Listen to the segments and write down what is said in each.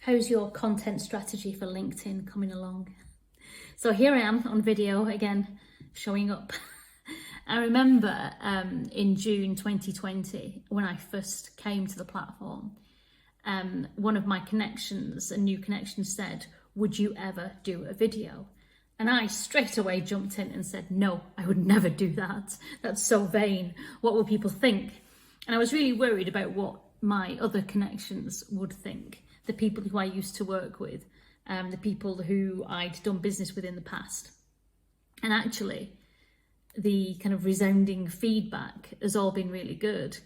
How's your content strategy for LinkedIn coming along? So here I am on video again, showing up. I remember in June 2020, when I first came to the platform, one of my connections, a new connection, said, "Would you ever do a video?" And I straight away jumped in and said, "No, I would never do that. That's so vain. What will people think?" And I was really worried about what my other connections would think, the people who I used to work with, the people who I'd done business with in the past. And actually, the kind of resounding feedback has all been really good.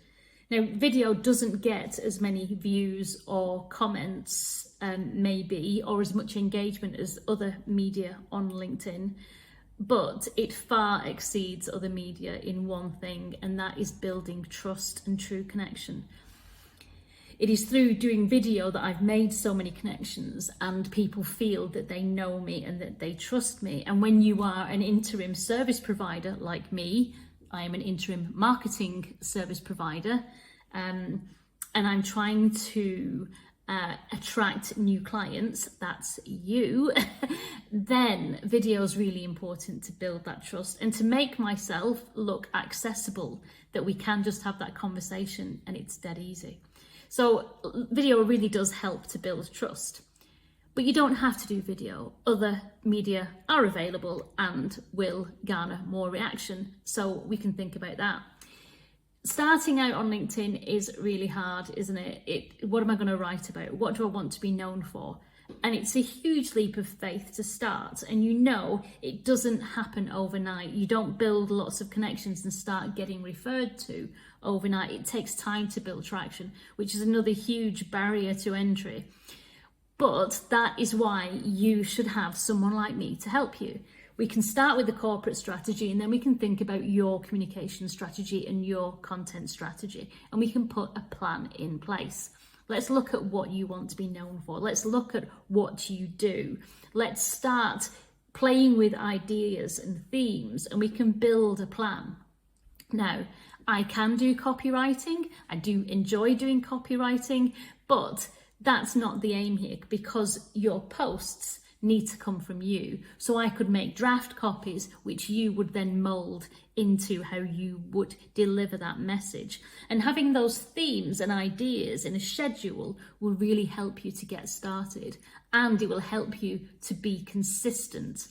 Now, video doesn't get as many views or comments, maybe, or as much engagement as other media on LinkedIn, but it far exceeds other media in one thing, and that is building trust and true connection. It is through doing video that I've made so many connections, and people feel that they know me and that they trust me. And when you are an interim service provider like me, I am an interim marketing service provider, and I'm trying to attract new clients, that's you, then video is really important to build that trust and to make myself look accessible, that we can just have that conversation and it's dead easy. So video really does help to build trust, but you don't have to do video. Other media are available and will garner more reaction, so we can think about that. Starting out on LinkedIn is really hard, isn't it? What am I going to write about? What do I want to be known for? And it's a huge leap of faith to start. And you know, it doesn't happen overnight. You don't build lots of connections and start getting referred to overnight. It takes time to build traction, which is another huge barrier to entry. But that is why you should have someone like me to help you. We can start with the corporate strategy, and then we can think about your communication strategy and your content strategy, and we can put a plan in place. Let's look at what you want to be known for. Let's look at what you do. Let's start playing with ideas and themes, and we can build a plan. Now, I can do copywriting. I do enjoy doing copywriting, but that's not the aim here, because your posts need to come from you. So I could make draft copies, which you would then mold into how you would deliver that message. And having those themes and ideas in a schedule will really help you to get started, and it will help you to be consistent.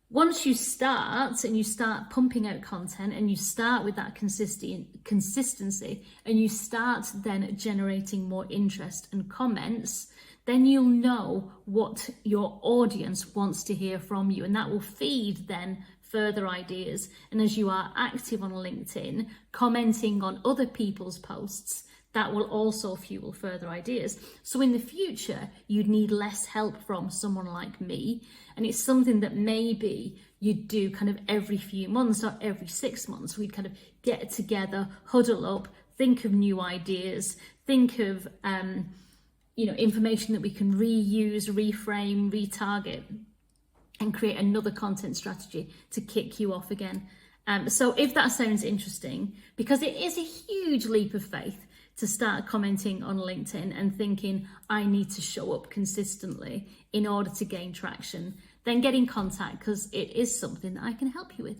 Once you start and you start pumping out content and you start with that consistency and you start then generating more interest and comments, then you'll know what your audience wants to hear from you, and that will feed then further ideas. And as you are active on LinkedIn, commenting on other people's posts, that will also fuel further ideas. So in the future, you'd need less help from someone like me. And it's something that maybe you'd do kind of every few months or every 6 months. We'd kind of get together, huddle up, think of new ideas, think of information that we can reuse, reframe, retarget, and create another content strategy to kick you off again. So if that sounds interesting, because it is a huge leap of faith to start commenting on LinkedIn and thinking, I need to show up consistently in order to gain traction, then get in contact, because it is something that I can help you with.